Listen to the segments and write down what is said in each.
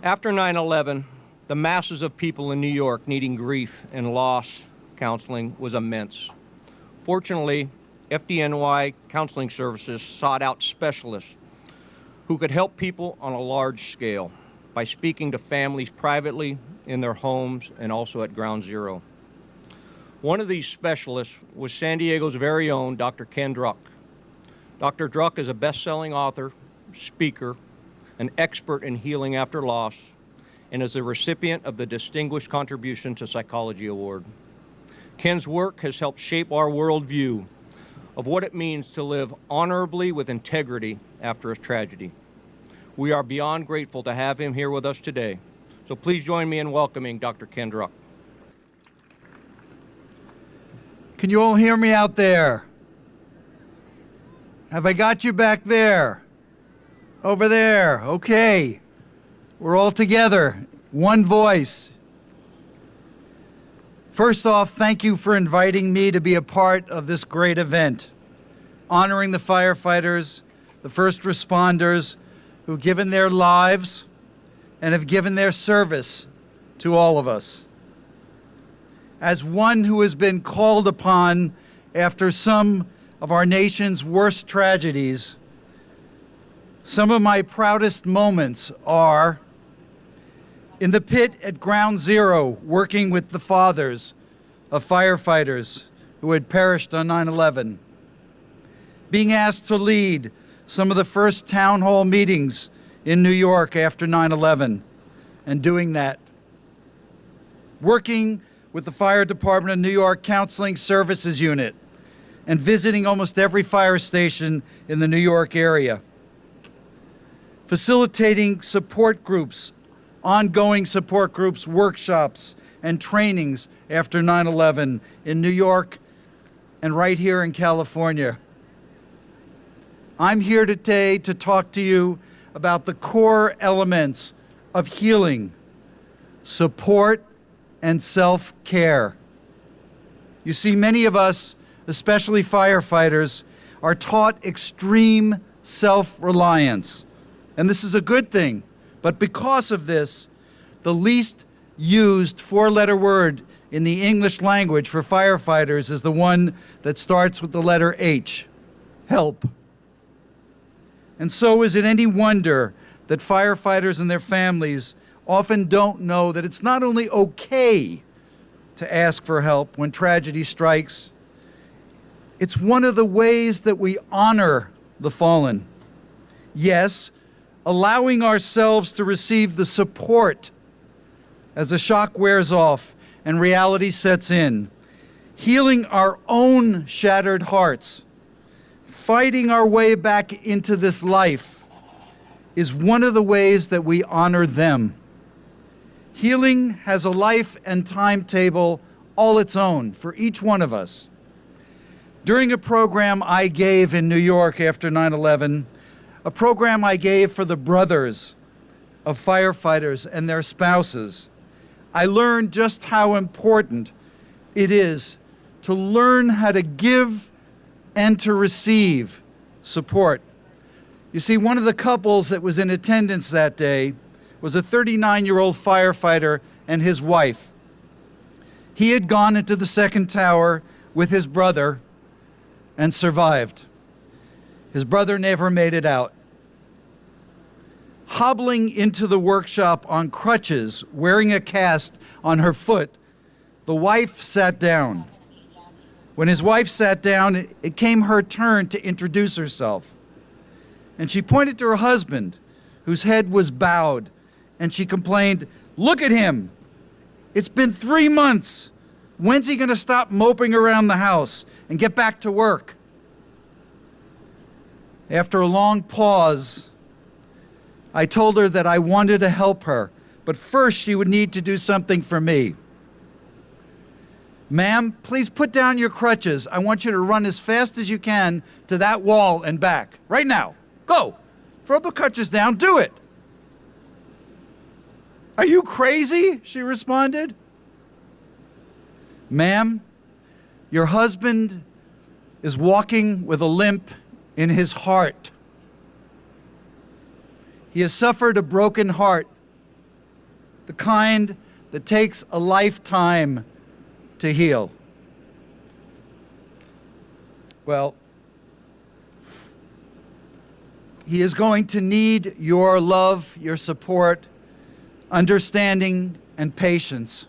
After 9/11, the masses of people in New York needing grief and loss counseling was immense. Fortunately, FDNY counseling services sought out specialists who could help people on a large scale by speaking to families privately in their homes and also at Ground Zero. One of these specialists was San Diego's very own Dr. Ken Druck. Dr. Druck is a best-selling author, speaker, an expert in healing after loss, and is the recipient of the Distinguished Contribution to Psychology Award. Ken's work has helped shape our worldview of what it means to live honorably with integrity after a tragedy. We are beyond grateful to have him here with us today. So please join me in welcoming Dr. Ken Druck. Can you all hear me out there? Have I got you back there? Over there, okay. We're all together, one voice. First off, thank you for inviting me to be a part of this great event, honoring the firefighters, the first responders who've given their lives and have given their service to all of us. As one who has been called upon after some of our nation's worst tragedies, some of my proudest moments are in the pit at Ground Zero, working with the fathers of firefighters who had perished on 9/11, being asked to lead some of the first town hall meetings in New York after 9/11, and doing that, working with the Fire Department of New York Counseling Services Unit, and visiting almost every fire station in the New York area, facilitating support groups, ongoing support groups, workshops, and trainings after 9/11 in New York and right here in California. I'm here today to talk to you about the core elements of healing, support, and self-care. You see, many of us, especially firefighters, are taught extreme self-reliance. And this is a good thing. But because of this, the least used four-letter word in the English language for firefighters is the one that starts with the letter H, help. And so is it any wonder that firefighters and their families often don't know that it's not only okay to ask for help when tragedy strikes, it's one of the ways that we honor the fallen. Yes, allowing ourselves to receive the support as the shock wears off and reality sets in, healing our own shattered hearts, fighting our way back into this life is one of the ways that we honor them. Healing has a life and timetable all its own for each one of us. During a program I gave in New York after 9/11, a program I gave for the brothers of firefighters and their spouses, I learned just how important it is to learn how to give and to receive support. You see, one of the couples that was in attendance that day was a 39-year-old firefighter and his wife. He had gone into the second tower with his brother and survived. His brother never made it out. Hobbling into the workshop on crutches, wearing a cast on her foot, the wife sat down. When his wife sat down, it came her turn to introduce herself. And she pointed to her husband, whose head was bowed, and she complained, "Look at him. It's been 3 months. When's he going to stop moping around the house and get back to work?" After a long pause, I told her that I wanted to help her, but first she would need to do something for me. "Ma'am, please put down your crutches. I want you to run as fast as you can to that wall and back. Right now. Go. Throw the crutches down. Do it." "Are you crazy?" she responded. "Ma'am, your husband is walking with a limp in his heart. He has suffered a broken heart the kind that takes a lifetime to heal. Well, he is going to need your love, your support, understanding, and patience.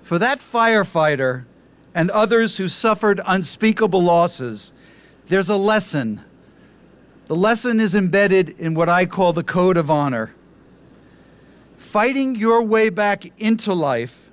For that firefighter and others who suffered unspeakable losses, there's a lesson. The lesson is embedded in what I call the code of honor. Fighting your way back into life,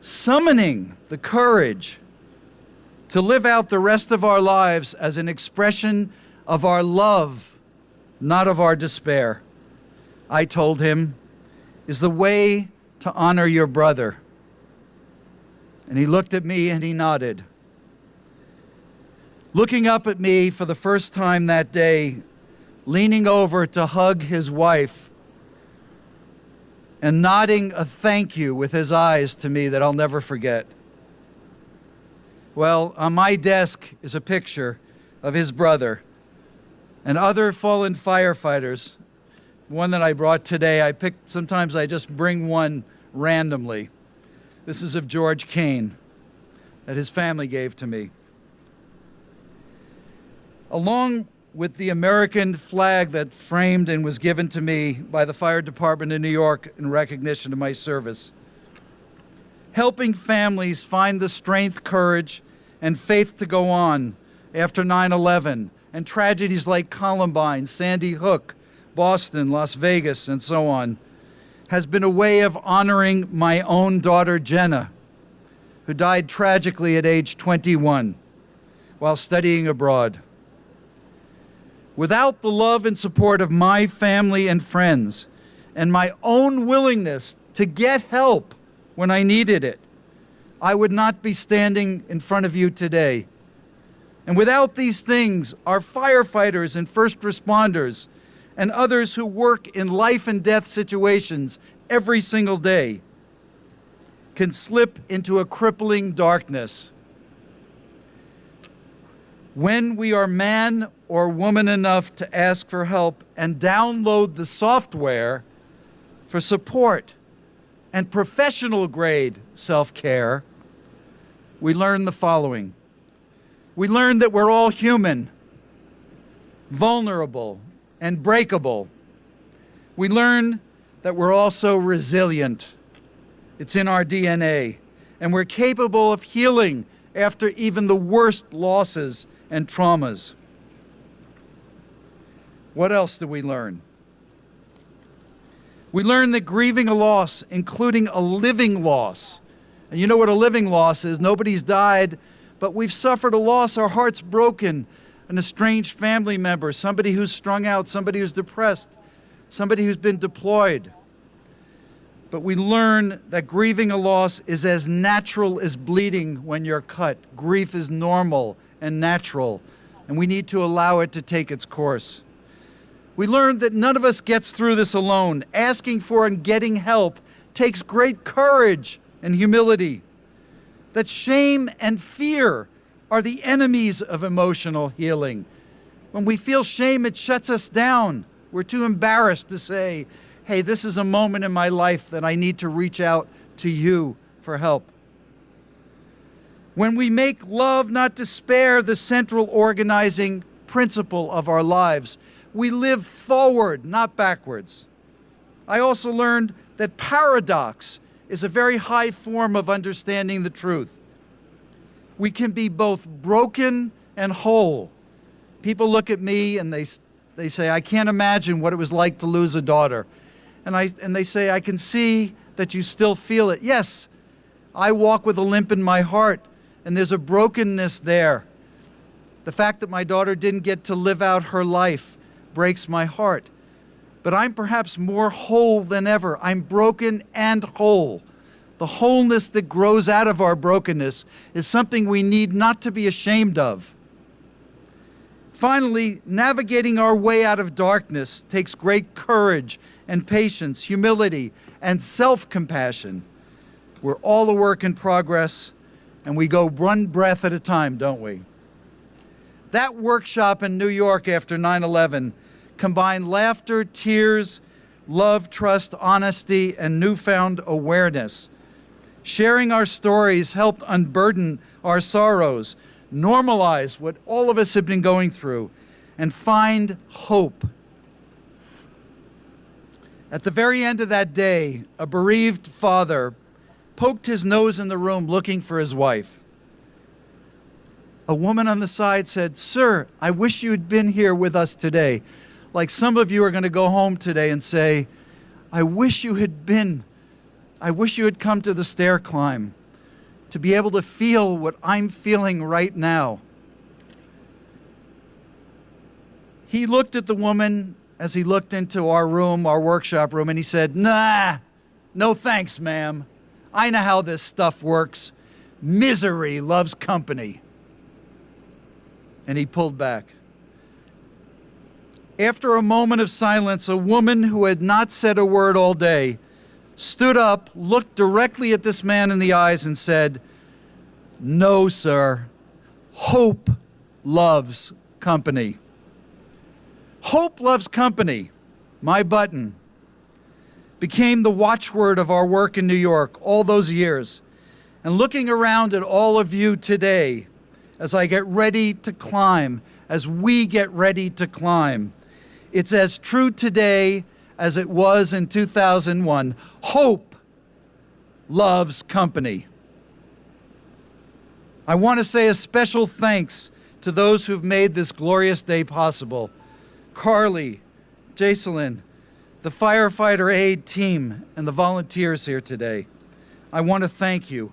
summoning the courage to live out the rest of our lives as an expression of our love, not of our despair, I told him, is the way to honor your brother. And he looked at me and he nodded. Looking up at me for the first time that day, leaning over to hug his wife, and nodding a thank you with his eyes to me that I'll never forget. Well, on my desk is a picture of his brother and other fallen firefighters. One that I brought today, sometimes I just bring one randomly. This is of George Kane that his family gave to me. Along with the American flag that framed and was given to me by the Fire Department in New York in recognition of my service, helping families find the strength, courage, and faith to go on after 9/11 and tragedies like Columbine, Sandy Hook, Boston, Las Vegas, and so on, has been a way of honoring my own daughter, Jenna, who died tragically at age 21 while studying abroad. Without the love and support of my family and friends, and my own willingness to get help when I needed it, I would not be standing in front of you today. And without these things, our firefighters and first responders and others who work in life and death situations every single day can slip into a crippling darkness. When we are man or woman enough to ask for help and download the software for support and professional grade self-care, we learn the following. We learn that we're all human, vulnerable, and breakable. We learn that we're also resilient. It's in our DNA, and we're capable of healing after even the worst losses and traumas. What else do we learn? We learn that grieving a loss, including a living loss, and you know what a living loss is, nobody's died, but we've suffered a loss, our heart's broken, an estranged family member, somebody who's strung out, somebody who's depressed, somebody who's been deployed. But we learn that grieving a loss is as natural as bleeding when you're cut. Grief is normal and natural, and we need to allow it to take its course. We learned that none of us gets through this alone. Asking for and getting help takes great courage and humility. That shame and fear are the enemies of emotional healing. When we feel shame, it shuts us down. We're too embarrassed to say, hey, this is a moment in my life that I need to reach out to you for help. When we make love, not despair, the central organizing principle of our lives, we live forward, not backwards. I also learned that paradox is a very high form of understanding the truth. We can be both broken and whole. People look at me and they say, I can't imagine what it was like to lose a daughter. And they say, I can see that you still feel it. Yes, I walk with a limp in my heart, and there's a brokenness there. The fact that my daughter didn't get to live out her life breaks my heart. But I'm perhaps more whole than ever. I'm broken and whole. The wholeness that grows out of our brokenness is something we need not to be ashamed of. Finally, navigating our way out of darkness takes great courage and patience, humility, and self-compassion. We're all a work in progress, and we go one breath at a time, don't we? That workshop in New York after 9/11 combined laughter, tears, love, trust, honesty, and newfound awareness. Sharing our stories helped unburden our sorrows, normalize what all of us have been going through, and find hope. At the very end of that day, a bereaved father poked his nose in the room looking for his wife. A woman on the side said, "Sir, I wish you had been here with us today." Like some of you are going to go home today and say, I wish you had come to the stair climb to be able to feel what I'm feeling right now. He looked at the woman as he looked into our room, our workshop room, and he said, "Nah, no thanks, ma'am. I know how this stuff works. Misery loves company." And he pulled back. After a moment of silence, a woman who had not said a word all day stood up, looked directly at this man in the eyes, and said, "No, sir. Hope loves company." Hope loves company, my button, became the watchword of our work in New York all those years. And looking around at all of you today, as I get ready to climb, as we get ready to climb, it's as true today as it was in 2001. Hope loves company. I want to say a special thanks to those who've made this glorious day possible. Carly, Jocelyn, the firefighter aid team, and the volunteers here today. I want to thank you.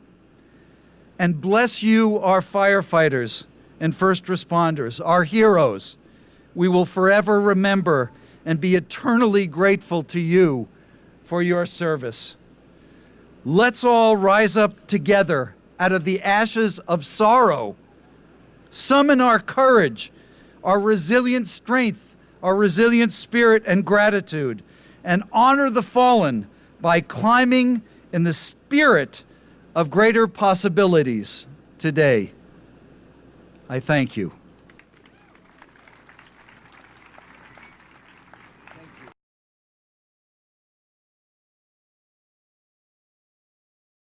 And bless you, our firefighters and first responders, our heroes. We will forever remember and be eternally grateful to you for your service. Let's all rise up together out of the ashes of sorrow, summon our courage, our resilient strength, our resilient spirit and gratitude, and honor the fallen by climbing in the spirit of greater possibilities today. I thank you.